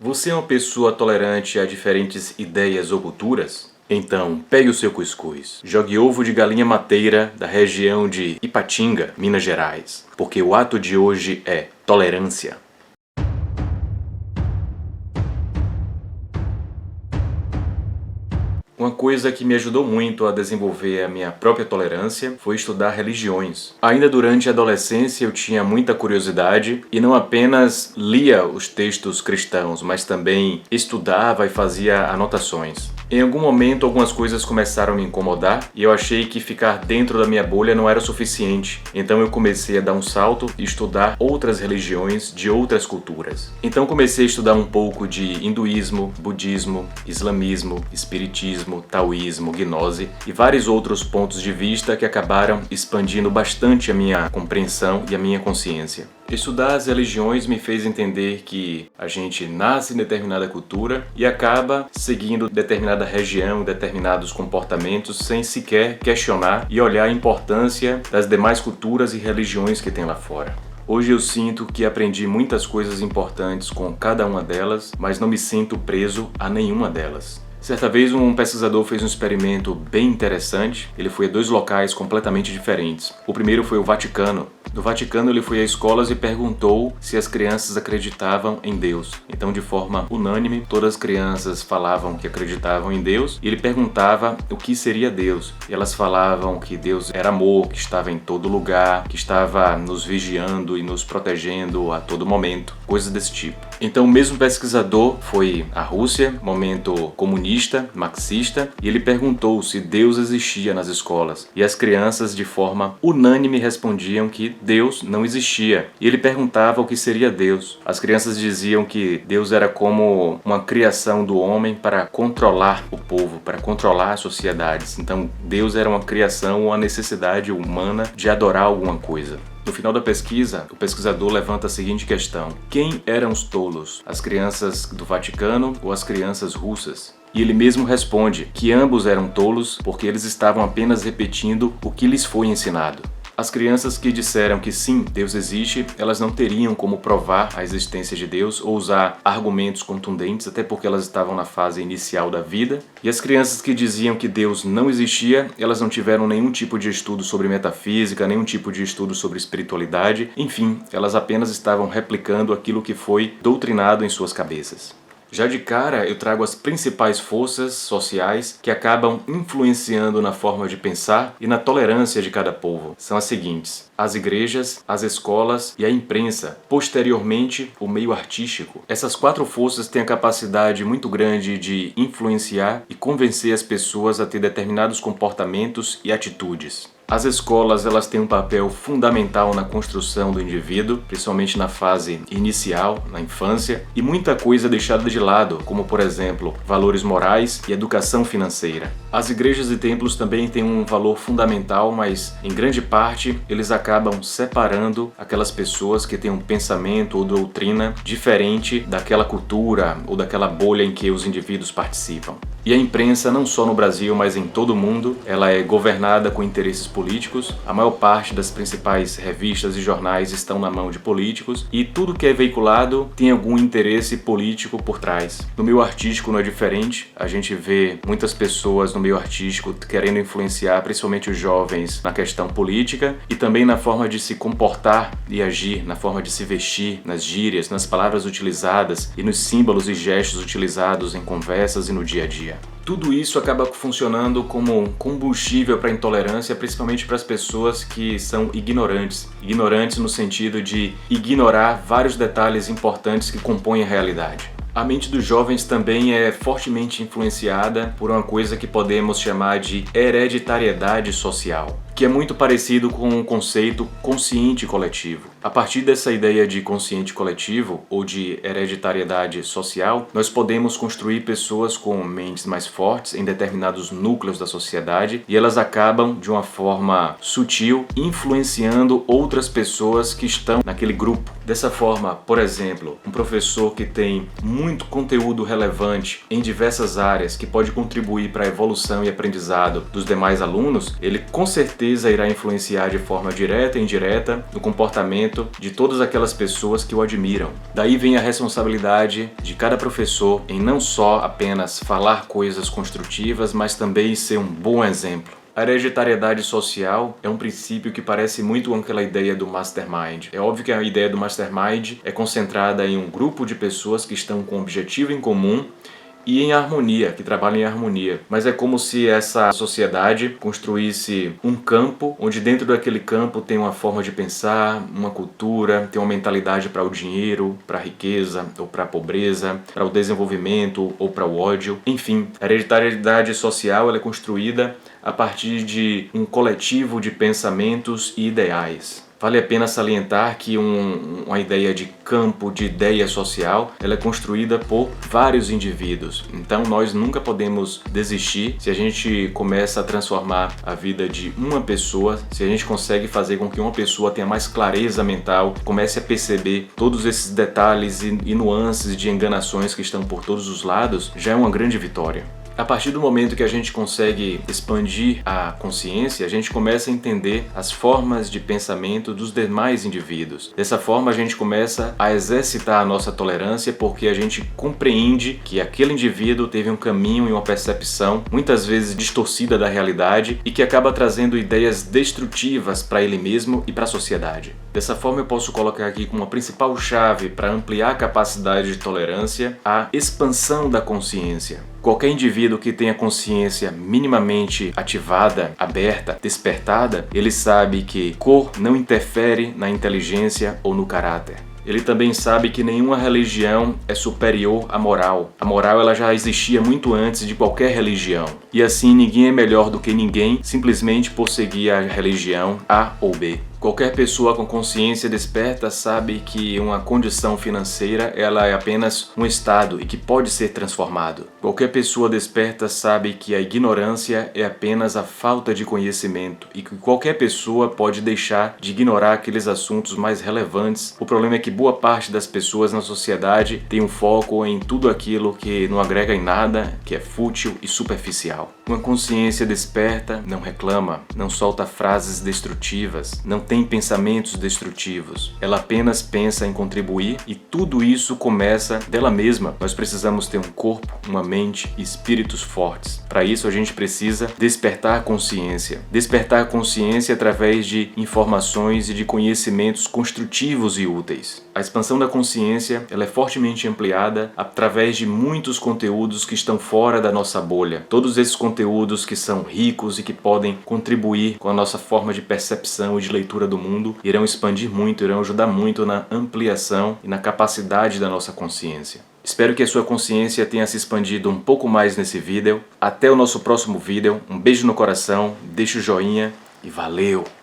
Você é uma pessoa tolerante a diferentes ideias ou culturas? Então, pegue o seu cuscuz, jogue ovo de galinha mateira da região de Ipatinga, Minas Gerais, porque o ato de hoje é tolerância. Uma coisa que me ajudou muito a desenvolver a minha própria tolerância foi estudar religiões. Ainda durante a adolescência eu tinha muita curiosidade e não apenas lia os textos cristãos, mas também estudava e fazia anotações. Em algum momento algumas coisas começaram a me incomodar e eu achei que ficar dentro da minha bolha não era o suficiente. Então eu comecei a dar um salto e estudar outras religiões de outras culturas. Então comecei a estudar um pouco de hinduísmo, budismo, islamismo, espiritismo, taoísmo, gnose e vários outros pontos de vista que acabaram expandindo bastante a minha compreensão e a minha consciência. Estudar as religiões me fez entender que a gente nasce em determinada cultura e acaba seguindo determinada região, determinados comportamentos sem sequer questionar e olhar a importância das demais culturas e religiões que tem lá fora. Hoje eu sinto que aprendi muitas coisas importantes com cada uma delas, mas não me sinto preso a nenhuma delas. Certa vez um pesquisador fez um experimento bem interessante. Ele foi a dois locais completamente diferentes. O primeiro foi o Vaticano. No Vaticano ele foi a escolas e perguntou se as crianças acreditavam em Deus. Então, de forma unânime, todas as crianças falavam que acreditavam em Deus e ele perguntava o que seria Deus. E elas falavam que Deus era amor, que estava em todo lugar, que estava nos vigiando e nos protegendo a todo momento, coisas desse tipo. Então, o mesmo pesquisador foi à Rússia, momento comunista, marxista, e ele perguntou se Deus existia nas escolas. E as crianças, de forma unânime, respondiam que Deus não existia. E ele perguntava o que seria Deus. As crianças diziam que Deus era como uma criação do homem para controlar o povo, para controlar as sociedades. Então, Deus era uma criação, uma necessidade humana de adorar alguma coisa. No final da pesquisa, o pesquisador levanta a seguinte questão: quem eram os tolos? As crianças do Vaticano ou as crianças russas? E ele mesmo responde que ambos eram tolos porque eles estavam apenas repetindo o que lhes foi ensinado. As crianças que disseram que sim, Deus existe, elas não teriam como provar a existência de Deus ou usar argumentos contundentes, até porque elas estavam na fase inicial da vida. E as crianças que diziam que Deus não existia, elas não tiveram nenhum tipo de estudo sobre metafísica, nenhum tipo de estudo sobre espiritualidade. Enfim, elas apenas estavam replicando aquilo que foi doutrinado em suas cabeças. Já de cara, eu trago as principais forças sociais que acabam influenciando na forma de pensar e na tolerância de cada povo. São as seguintes: as igrejas, as escolas e a imprensa. Posteriormente, o meio artístico. Essas quatro forças têm a capacidade muito grande de influenciar e convencer as pessoas a ter determinados comportamentos e atitudes. As escolas, elas têm um papel fundamental na construção do indivíduo, principalmente na fase inicial, na infância, e muita coisa é deixada de lado, como por exemplo, valores morais e educação financeira. As igrejas e templos também têm um valor fundamental, mas em grande parte eles acabam separando aquelas pessoas que têm um pensamento ou doutrina diferente daquela cultura ou daquela bolha em que os indivíduos participam. E a imprensa, não só no Brasil, mas em todo o mundo, ela é governada com interesses políticos. A maior parte das principais revistas e jornais estão na mão de políticos e tudo que é veiculado tem algum interesse político por trás. No meio artístico não é diferente. A gente vê muitas pessoas no meio artístico querendo influenciar, principalmente os jovens, na questão política e também na forma de se comportar e agir, na forma de se vestir, nas gírias, nas palavras utilizadas e nos símbolos e gestos utilizados em conversas e no dia a dia. Tudo isso acaba funcionando como combustível para a intolerância, principalmente para as pessoas que são ignorantes. Ignorantes no sentido de ignorar vários detalhes importantes que compõem a realidade. A mente dos jovens também é fortemente influenciada por uma coisa que podemos chamar de hereditariedade social, que é muito parecido com o conceito consciente coletivo. A partir dessa ideia de consciente coletivo ou de hereditariedade social, nós podemos construir pessoas com mentes mais fortes em determinados núcleos da sociedade e elas acabam, de uma forma sutil, influenciando outras pessoas que estão naquele grupo. Dessa forma, por exemplo, um professor que tem muito conteúdo relevante em diversas áreas que pode contribuir para a evolução e aprendizado dos demais alunos, ele com certeza certeza irá influenciar de forma direta e indireta no comportamento de todas aquelas pessoas que o admiram. Daí vem a responsabilidade de cada professor em não só apenas falar coisas construtivas, mas também ser um bom exemplo. A hereditariedade social é um princípio que parece muito com aquela ideia do mastermind. É óbvio que a ideia do mastermind é concentrada em um grupo de pessoas que estão com um objetivo em comum e em harmonia, que trabalham em harmonia. Mas é como se essa sociedade construísse um campo, onde dentro daquele campo tem uma forma de pensar, uma cultura, tem uma mentalidade para o dinheiro, para a riqueza ou para a pobreza, para o desenvolvimento ou para o ódio. Enfim, a hereditariedade social ela é construída a partir de um coletivo de pensamentos e ideais. Vale a pena salientar que uma ideia de campo, de ideia social, ela é construída por vários indivíduos. Então nós nunca podemos desistir se a gente começa a transformar a vida de uma pessoa, se a gente consegue fazer com que uma pessoa tenha mais clareza mental, comece a perceber todos esses detalhes e nuances de enganações que estão por todos os lados, já é uma grande vitória. A partir do momento que a gente consegue expandir a consciência, a gente começa a entender as formas de pensamento dos demais indivíduos. Dessa forma, a gente começa a exercitar a nossa tolerância porque a gente compreende que aquele indivíduo teve um caminho e uma percepção muitas vezes distorcida da realidade e que acaba trazendo ideias destrutivas para ele mesmo e para a sociedade. Dessa forma, eu posso colocar aqui como a principal chave para ampliar a capacidade de tolerância a expansão da consciência. Qualquer indivíduo que tenha consciência minimamente ativada, aberta, despertada, ele sabe que cor não interfere na inteligência ou no caráter. Ele também sabe que nenhuma religião é superior à moral. A moral ela já existia muito antes de qualquer religião. E assim ninguém é melhor do que ninguém simplesmente por seguir a religião A ou B. Qualquer pessoa com consciência desperta sabe que uma condição financeira ela é apenas um estado e que pode ser transformado. Qualquer pessoa desperta sabe que a ignorância é apenas a falta de conhecimento e que qualquer pessoa pode deixar de ignorar aqueles assuntos mais relevantes. O problema é que boa parte das pessoas na sociedade tem um foco em tudo aquilo que não agrega em nada, que é fútil e superficial. Uma consciência desperta não reclama, não solta frases destrutivas, não tem pensamentos destrutivos. Ela apenas pensa em contribuir e tudo isso começa dela mesma. Nós precisamos ter um corpo, uma mente e espíritos fortes. Para isso a gente precisa despertar a consciência. Despertar a consciência através de informações e de conhecimentos construtivos e úteis. A expansão da consciência ela é fortemente ampliada através de muitos conteúdos que estão fora da nossa bolha. Todos esses conteúdos que são ricos e que podem contribuir com a nossa forma de percepção e de leitura do mundo irão expandir muito, irão ajudar muito na ampliação e na capacidade da nossa consciência. Espero que a sua consciência tenha se expandido um pouco mais nesse vídeo. Até o nosso próximo vídeo. Um beijo no coração, deixa o joinha e valeu!